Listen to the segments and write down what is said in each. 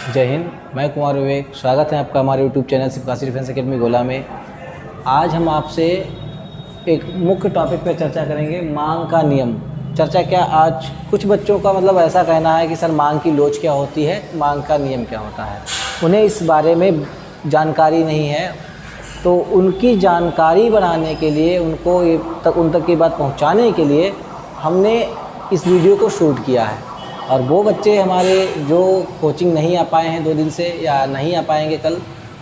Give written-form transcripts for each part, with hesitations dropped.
जय हिंद। मैं कुमार विवेक, स्वागत है आपका हमारे YouTube channel Sivakasi defence academy गोला में। आज हम आपसे एक मुख्य टॉपिक पर चर्चा करेंगे, मांग का नियम। चर्चा क्या, आज कुछ बच्चों का मतलब ऐसा कहना है कि सर मांग की लोच क्या होती है, मांग का नियम क्या होता है। उन्हें इस बारे में जानकारी नहीं है, तो उनकी जानकारी बढ़ाने के लिए, उन तक की बात पहुंचाने के लिए हमने इस वीडियो को शूट किया है। और वो बच्चे हमारे जो कोचिंग नहीं आ पाए हैं 2 दिन से या नहीं आ पाएंगे कल,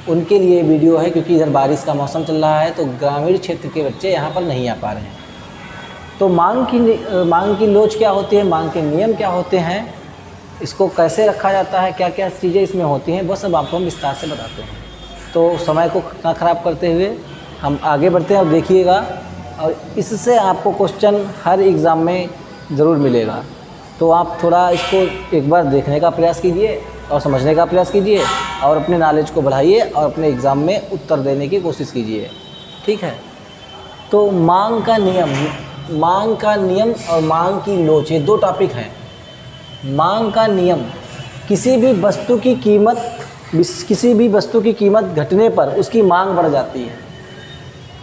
उनके लिए वीडियो है, क्योंकि इधर बारिश का मौसम चल रहा है तो ग्रामीण क्षेत्र के बच्चे यहाँ पर नहीं आ पा रहे हैं। तो मांग की लोच क्या होती है, मांग के नियम क्या होते हैं, इसको कैसे रखा जाता है, क्या क्या चीज़ें इसमें होती हैं, वो सब आपको हम विस्तार से बताते हैं। तो समय को ना ख़राब करते हुए हम आगे बढ़ते हैं और देखिएगा, और इससे आपको क्वेश्चन हर एग्ज़ाम में ज़रूर मिलेगा। तो आप थोड़ा इसको एक बार देखने का प्रयास कीजिए और समझने का प्रयास कीजिए और अपने नॉलेज को बढ़ाइए और अपने एग्ज़ाम में उत्तर देने की कोशिश कीजिए, ठीक है। तो मांग का नियम और मांग की लोच, ये 2 टॉपिक हैं। मांग का नियम, किसी भी वस्तु की कीमत घटने पर उसकी मांग बढ़ जाती है,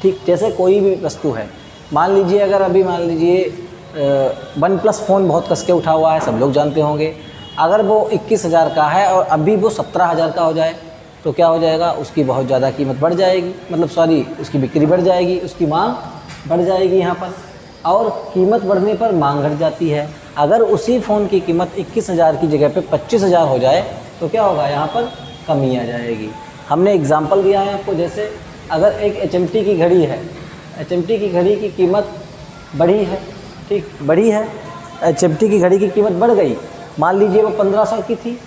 ठीक। जैसे कोई भी वस्तु है, मान लीजिए अगर अभी मान लीजिए OnePlus फ़ोन बहुत कस के उठा हुआ है, सब लोग जानते होंगे। अगर वो 21,000 का है और अभी वो 17,000 का हो जाए तो क्या हो जाएगा, उसकी बहुत ज़्यादा कीमत बढ़ जाएगी, उसकी बिक्री बढ़ जाएगी, उसकी मांग बढ़ जाएगी यहाँ पर। और कीमत बढ़ने पर मांग घट जाती है। अगर उसी फ़ोन की कीमत 21,000 की जगह पे 25,000 हो जाए तो क्या होगा, यहाँ पर कमी आ जाएगी। हमने एग्ज़ाम्पल दिया है आपको, जैसे अगर एक HMT की घड़ी है, HMT की घड़ी की कीमत बढ़ी है, ठीक, बढ़ी है, HMT की घड़ी की कीमत बढ़ गई। मान लीजिए वो 1500 की थी,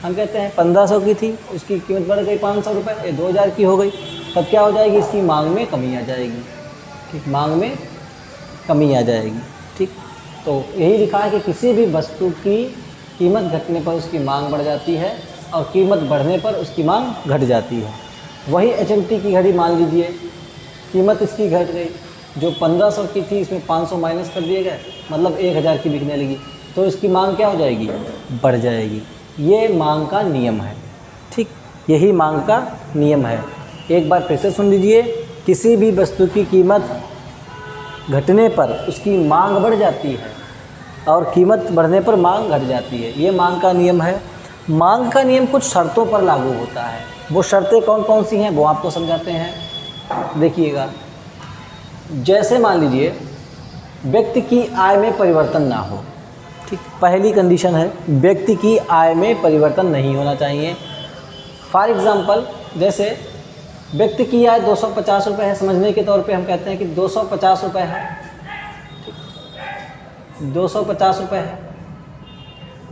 हम कहते हैं 1500 की थी, उसकी कीमत बढ़ गई 500 रुपये, ये 2000 की हो गई। तब क्या हो जाएगी, इसकी मांग में कमी आ जाएगी, ठीक, मांग में कमी आ जाएगी, ठीक। तो यही लिखा है कि किसी भी वस्तु की कीमत घटने पर उसकी मांग बढ़ जाती है और कीमत बढ़ने पर उसकी मांग घट जाती है। वही HMT की घड़ी, मान लीजिए कीमत इसकी घट गई, जो 1500 की थी इसमें 500 माइनस कर दिए गए, मतलब 1000 की बिकने लगी, तो इसकी मांग क्या हो जाएगी, बढ़ जाएगी। ये मांग का नियम है, ठीक, यही मांग का नियम है। एक बार फिर से सुन लीजिए, किसी भी वस्तु की कीमत घटने पर उसकी मांग बढ़ जाती है और कीमत बढ़ने पर मांग घट जाती है, ये मांग का नियम है। मांग का नियम कुछ शर्तों पर लागू होता है। वो शर्तें कौन कौन सी हैं वो आपको समझाते हैं, देखिएगा। जैसे मान लीजिए व्यक्ति की आय में परिवर्तन ना हो, ठीक, पहली कंडीशन है व्यक्ति की आय में परिवर्तन नहीं होना चाहिए। फॉर एग्ज़ाम्पल, जैसे व्यक्ति की आय 250 रुपये है, समझने के तौर पे हम कहते हैं कि 250 रुपये है, ठीक, 250 रुपये है,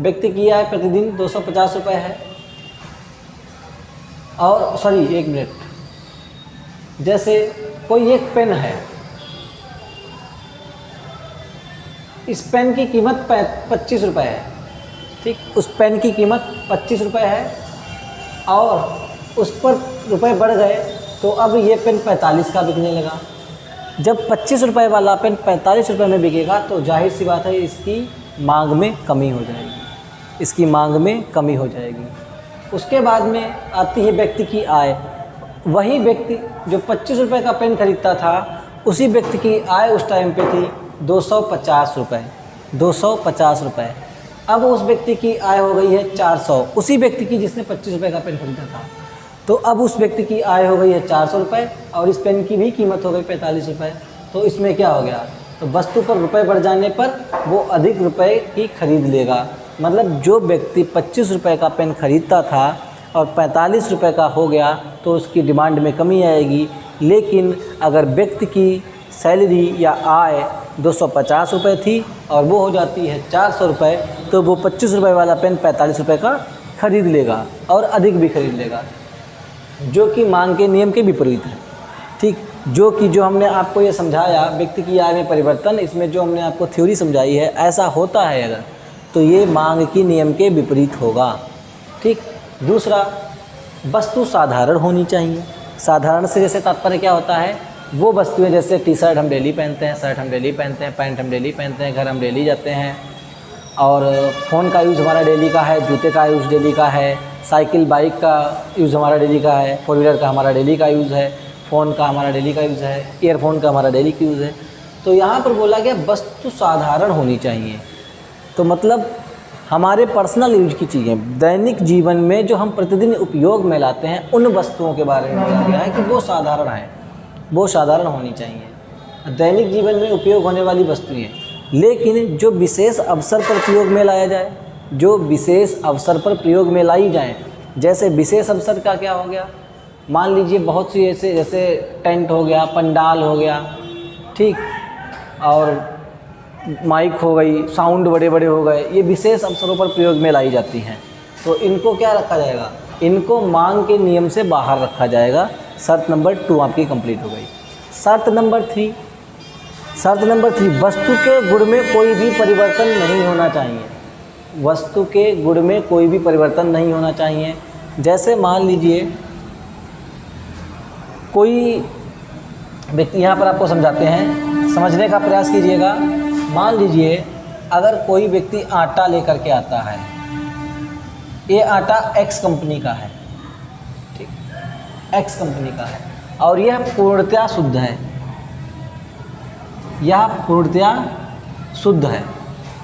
व्यक्ति की आय प्रतिदिन 250 रुपये है। और सॉरी, 1 मिनट, जैसे कोई एक पेन है, इस पेन की कीमत 25 रुपये है, ठीक, उस पेन की कीमत 25 रुपये है और उस पर रुपए बढ़ गए तो अब ये पेन 45 का बिकने लगा। जब 25 रुपये वाला पेन 45 रुपये में बिकेगा तो जाहिर सी बात है इसकी मांग में कमी हो जाएगी, इसकी मांग में कमी हो जाएगी। उसके बाद में आती है व्यक्ति की आय। वही व्यक्ति जो 25 रुपये का पेन खरीदता था, उसी व्यक्ति की आय उस टाइम पे थी 250 रुपये, 250 रुपये। अब उस व्यक्ति की आय हो गई है 400, उसी व्यक्ति की जिसने 25 रुपये का पेन खरीदा था। तो अब उस व्यक्ति की आय हो गई है 400 रुपये और इस पेन की भी कीमत हो गई 45 रुपये। तो इसमें क्या हो गया, तो वस्तु पर रुपए बढ़ जाने पर वो अधिक रुपए की खरीद लेगा। मतलब जो व्यक्ति 25 रुपये का पेन खरीदता था और 45 रुपये का हो गया तो उसकी डिमांड में कमी आएगी। लेकिन अगर व्यक्ति की सैलरी या आय 250 रुपये थी और वो हो जाती है 400 रुपये, तो वो 25 रुपये वाला पेन 45 रुपये का खरीद लेगा और अधिक भी खरीद लेगा, जो कि मांग के नियम के विपरीत है, ठीक। जो हमने आपको ये समझाया व्यक्ति की आय में परिवर्तन, इसमें जो हमने आपको थ्योरी समझाई है, ऐसा होता है अगर, तो ये मांग की नियम के विपरीत होगा, ठीक। दूसरा, वस्तु साधारण होनी चाहिए। साधारण से जैसे तात्पर्य क्या होता है, वो वस्तुएं जैसे टी शर्ट हम डेली पहनते हैं, शर्ट हम डेली पहनते हैं, पैंट हम डेली पहनते हैं, घर हम डेली जाते हैं, और फ़ोन का यूज़ हमारा डेली का है, जूते का यूज़ डेली का है, साइकिल बाइक का यूज़ हमारा डेली का है, 4 व्हीलर का हमारा डेली का यूज़ है, फ़ोन का हमारा डेली का यूज़ है, ईयरफोन का हमारा डेली का यूज़ है। तो यहाँ पर बोला गया वस्तु साधारण होनी चाहिए। तो मतलब हमारे पर्सनल यूज की चीज़ें दैनिक जीवन में जो हम प्रतिदिन उपयोग में लाते हैं, उन वस्तुओं के बारे में बोला गया है कि वो साधारण है, वो साधारण होनी चाहिए, दैनिक जीवन में उपयोग होने वाली वस्तुएं। लेकिन जो विशेष अवसर पर प्रयोग में लाया जाए, जो विशेष अवसर पर प्रयोग में लाई जाए, जैसे विशेष अवसर का क्या हो गया, मान लीजिए बहुत सी ऐसे जैसे टेंट हो गया, पंडाल हो गया, ठीक, और माइक हो गई, साउंड बड़े बड़े हो गए, ये विशेष अवसरों पर प्रयोग में लाई जाती हैं। तो इनको क्या रखा जाएगा, इनको मांग के नियम से बाहर रखा जाएगा। शर्त नंबर 2 आपकी कंप्लीट हो गई। शर्त नंबर 3, वस्तु के गुण में कोई भी परिवर्तन नहीं होना चाहिए। वस्तु के गुण में कोई भी परिवर्तन नहीं होना चाहिए। जैसे मान लीजिए कोई व्यक्ति, यहाँ पर आपको समझाते हैं, समझने का प्रयास कीजिएगा। मान लीजिए अगर कोई व्यक्ति आटा लेकर के आता है, ये आटा एक्स कंपनी का है, ठीक, एक्स कंपनी का है, और यह पूर्णतया शुद्ध है, यह पूर्णतया शुद्ध है,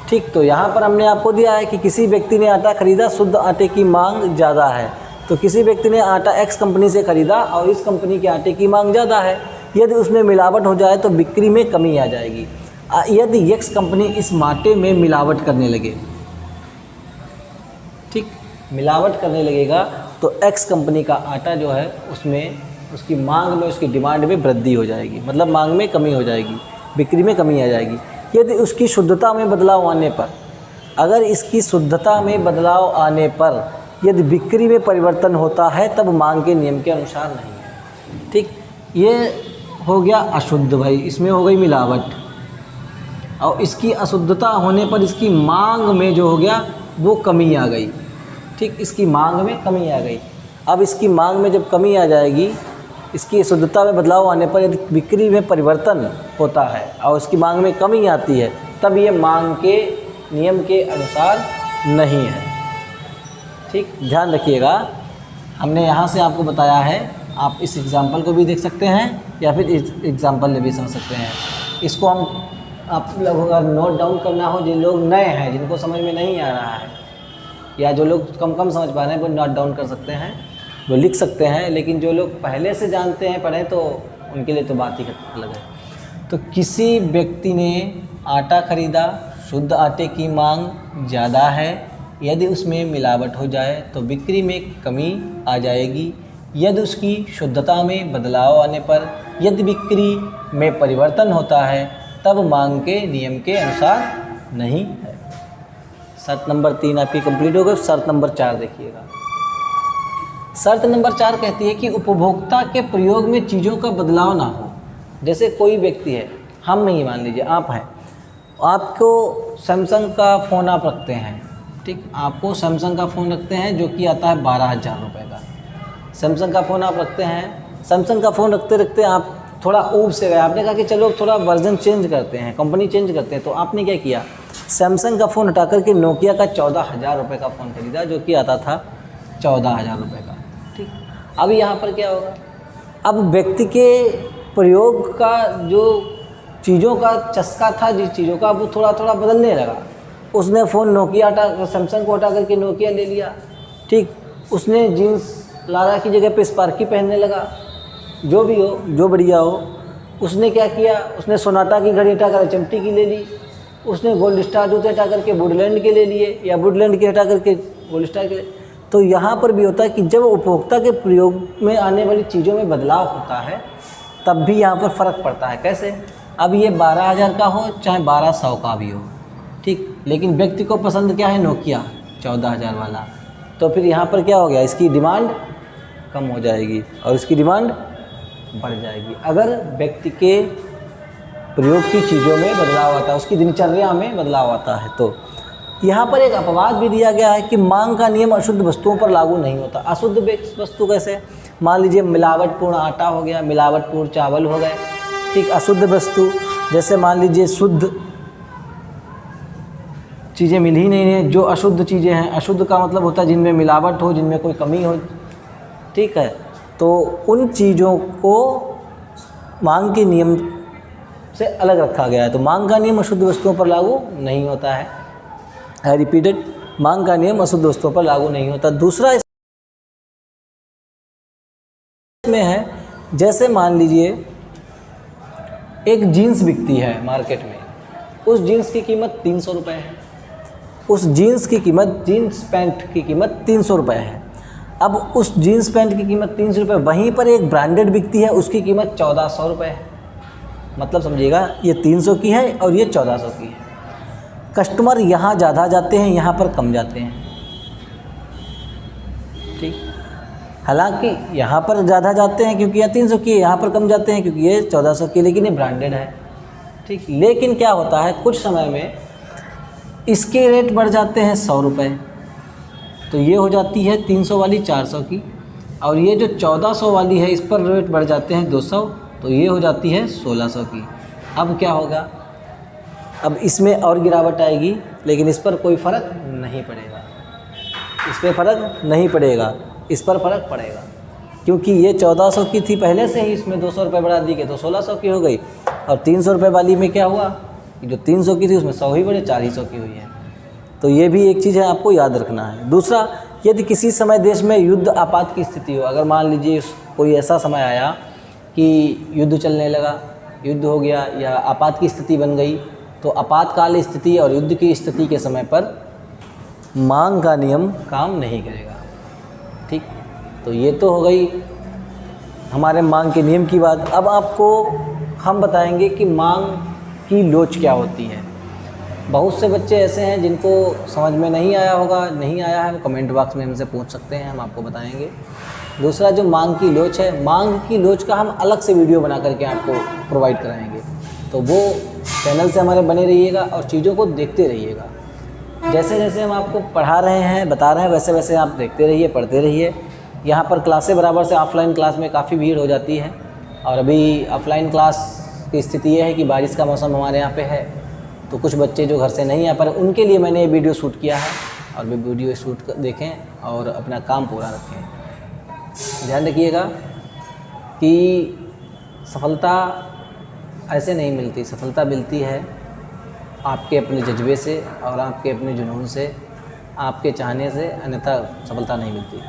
ठीक। तो यहाँ पर हमने आपको दिया है कि किसी व्यक्ति ने आटा खरीदा, शुद्ध आटे की मांग ज़्यादा है। तो किसी व्यक्ति ने आटा एक्स कंपनी से खरीदा और इस कंपनी के आटे की मांग ज़्यादा है, यदि उसमें मिलावट हो जाए तो बिक्री में कमी आ जाएगी। यदि एक्स कंपनी इस आटे में मिलावट करने लगे, ठीक, मिलावट करने लगेगा, तो एक्स कंपनी का आटा जो है उसमें उसकी मांग में, उसकी डिमांड में वृद्धि हो जाएगी, मतलब मांग में कमी हो जाएगी, बिक्री में कमी आ जाएगी। यदि उसकी शुद्धता में बदलाव आने पर, अगर इसकी शुद्धता में बदलाव आने पर यदि बिक्री में परिवर्तन होता है, तब मांग के नियम के अनुसार नहीं है, ठीक। ये हो गया अशुद्ध भाई, इसमें हो गई मिलावट, और इसकी अशुद्धता होने पर इसकी मांग में जो हो गया वो कमी आ गई, ठीक, इसकी मांग में कमी आ गई। अब इसकी मांग में जब कमी आ जाएगी, इसकी शुद्धता में बदलाव आने पर यदि बिक्री में परिवर्तन होता है और उसकी मांग में कमी आती है, तब ये मांग के नियम के अनुसार नहीं है, ठीक। ध्यान रखिएगा, हमने यहाँ से आपको बताया है, आप इस एग्ज़ाम्पल को भी देख सकते हैं या फिर इस एग्ज़ाम्पल में भी समझ सकते हैं। इसको हम, आप लोगों का नोट डाउन करना हो, जिन लोग नए हैं, जिनको समझ में नहीं आ रहा है, या जो लोग कम समझ पा रहे हैं, वो नोट डाउन कर सकते हैं, वो लिख सकते हैं। लेकिन जो लोग पहले से जानते हैं, पढ़े, तो उनके लिए तो बात ही अलग है। तो किसी व्यक्ति ने आटा खरीदा, शुद्ध आटे की मांग ज़्यादा है, यदि उसमें मिलावट हो जाए तो बिक्री में कमी आ जाएगी। यदि उसकी शुद्धता में बदलाव आने पर यदि बिक्री में परिवर्तन होता है, तब मांग के नियम के अनुसार नहीं है। शर्त नंबर 3 आपकी कंप्लीट हो गई। शर्त नंबर 4 देखिएगा। शर्त नंबर 4 कहती है कि उपभोक्ता के प्रयोग में चीज़ों का बदलाव ना हो। जैसे कोई व्यक्ति है, हम नहीं, मान लीजिए आप हैं, आपको सैमसंग का फ़ोन आप रखते हैं, ठीक, आपको सैमसंग का फ़ोन रखते हैं जो कि आता है 12,000 रुपये का। सैमसंग का फ़ोन आप रखते हैं, सैमसंग का फ़ोन रखते रखते आप थोड़ा ऊब से गए, आपने कहा कि चलो थोड़ा वर्जन चेंज करते हैं, कंपनी चेंज करते हैं। तो आपने क्या किया, सैमसंग का फ़ोन हटा करके नोकिया का 14,000 रुपये का फ़ोन खरीदा, जो कि आता था 14,000 रुपये का, ठीक। अब यहाँ पर क्या होगा, अब व्यक्ति के प्रयोग का जो चीज़ों का चस्का था, जिस चीज़ों का, वो थोड़ा थोड़ा बदलने लगा। उसने फ़ोन नोकिया सैमसंग को हटा करके नोकिया ले लिया, ठीक। उसने जीन्स लारा की जगह पे स्पार्की पहनने लगा, जो भी हो, जो बढ़िया हो। उसने क्या किया, उसने सोनाटा की घड़ी हटा कर HMT की ले ली, उसने गोल्ड स्टार जूते हटा करके वुडलैंड के ले लिए, या वुडलैंड के हटा करके गोल्ड स्टार के। तो यहाँ पर भी होता है कि जब उपभोक्ता के प्रयोग में आने वाली चीज़ों में बदलाव होता है, तब भी यहाँ पर फ़र्क पड़ता है। कैसे, अब ये 12,000 का हो चाहे 1200 का भी हो, ठीक, लेकिन व्यक्ति को पसंद क्या है, नोकिया 14,000 वाला। तो फिर यहाँ पर क्या हो गया, इसकी डिमांड कम हो जाएगी और इसकी डिमांड बढ़ जाएगी। अगर व्यक्ति के प्रयोग की चीज़ों में बदलाव आता है, उसकी दिनचर्या में बदलाव आता है। तो यहाँ पर एक अपवाद भी दिया गया है कि मांग का नियम अशुद्ध वस्तुओं पर लागू नहीं होता। अशुद्ध वस्तु कैसे, मान लीजिए मिलावटपूर्ण आटा हो गया, मिलावटपूर्ण चावल हो गए, ठीक। अशुद्ध वस्तु जैसे मान लीजिए शुद्ध चीज़ें मिल ही नहीं हैं। जो अशुद्ध चीज़ें हैं, अशुद्ध का मतलब होता है जिनमें मिलावट हो, जिनमें कोई कमी हो, ठीक है, तो उन चीज़ों को मांग के नियम से अलग रखा गया है। तो मांग का नियम अशुद्ध वस्तुओं पर लागू नहीं होता है। आई रिपीटेड, मांग का नियम अशुद्ध वस्तुओं पर लागू नहीं होता। दूसरा इसमें है, जैसे मान लीजिए एक जीन्स बिकती है मार्केट में, उस जीन्स की कीमत 300 रुपये है, उस जीन्स की कीमत, जीन्स पैंट की कीमत 300 रुपये है। अब उस जीन्स पैंट की कीमत 300 रुपये, वहीं पर एक ब्रांडेड बिकती है, उसकी कीमत 1400 रुपये है। मतलब समझिएगा, ये 300 की है और ये 1400 की है। कस्टमर यहाँ ज़्यादा जाते हैं, यहाँ पर कम जाते हैं, ठीक। हालांकि यहाँ पर ज़्यादा जाते हैं क्योंकि यह 300 की है, यहाँ पर कम जाते हैं क्योंकि ये 1400 की, लेकिन ये ब्रांडेड है, ठीक। लेकिन क्या होता है, कुछ समय में इसके रेट बढ़ जाते हैं 100 रुपये, तो ये हो जाती है 300 वाली 400 की, और ये जो 1400 वाली है इस पर रेट बढ़ जाते हैं 200, तो ये हो जाती है 1600 की। अब क्या होगा, अब इसमें और गिरावट आएगी, लेकिन इस पर कोई फ़र्क नहीं पड़ेगा, इस पर फ़र्क नहीं पड़ेगा, इस पर फ़र्क पड़ेगा, क्योंकि ये 1400 की थी पहले से ही, इसमें 200 रुपये बढ़ा दी गई तो 1600 की हो गई। और 300 रुपये वाली में क्या हुआ कि जो 300 की थी उसमें 100 ही बढ़े, 400 की हुई है। तो ये भी एक चीज़ है, आपको याद रखना है। दूसरा, यदि किसी समय देश में युद्ध आपात की स्थिति हो, अगर मान लीजिए कोई ऐसा समय आया कि युद्ध चलने लगा, युद्ध हो गया या आपात की स्थिति बन गई, तो आपातकाल स्थिति और युद्ध की स्थिति के समय पर मांग का नियम काम नहीं करेगा, ठीक। तो ये तो हो गई हमारे मांग के नियम की बात। अब आपको हम बताएंगे कि मांग की लोच क्या होती है। बहुत से बच्चे ऐसे हैं जिनको समझ में नहीं आया होगा, नहीं आया है, वो कमेंट बॉक्स में हमसे पूछ सकते हैं, हम आपको बताएंगे। दूसरा, जो मांग की लोच है, मांग की लोच का हम अलग से वीडियो बना करके आपको प्रोवाइड कराएंगे, तो वो चैनल से हमारे बने रहिएगा और चीज़ों को देखते रहिएगा। जैसे जैसे हम आपको पढ़ा रहे हैं, बता रहे हैं, वैसे वैसे आप देखते रहिए, पढ़ते रहिए। यहाँ पर क्लासें बराबर से ऑफलाइन क्लास में काफ़ी भीड़ हो जाती है, और अभी ऑफलाइन क्लास की स्थिति ये है कि बारिश का मौसम हमारे यहाँ पे है, तो कुछ बच्चे जो घर से नहीं आ पा रहे, उनके लिए मैंने ये वीडियो शूट किया है, और वे वीडियो शूट देखें और अपना काम पूरा रखें। ध्यान रखिएगा कि सफलता ऐसे नहीं मिलती, सफलता मिलती है आपके अपने जज्बे से और आपके अपने जुनून से, आपके चाहने से, अन्यथा सफलता नहीं मिलती।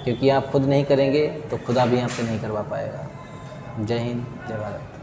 क्योंकि आप खुद नहीं करेंगे तो खुदा भी आपसे नहीं करवा पाएगा। जय हिंद, जय भारत।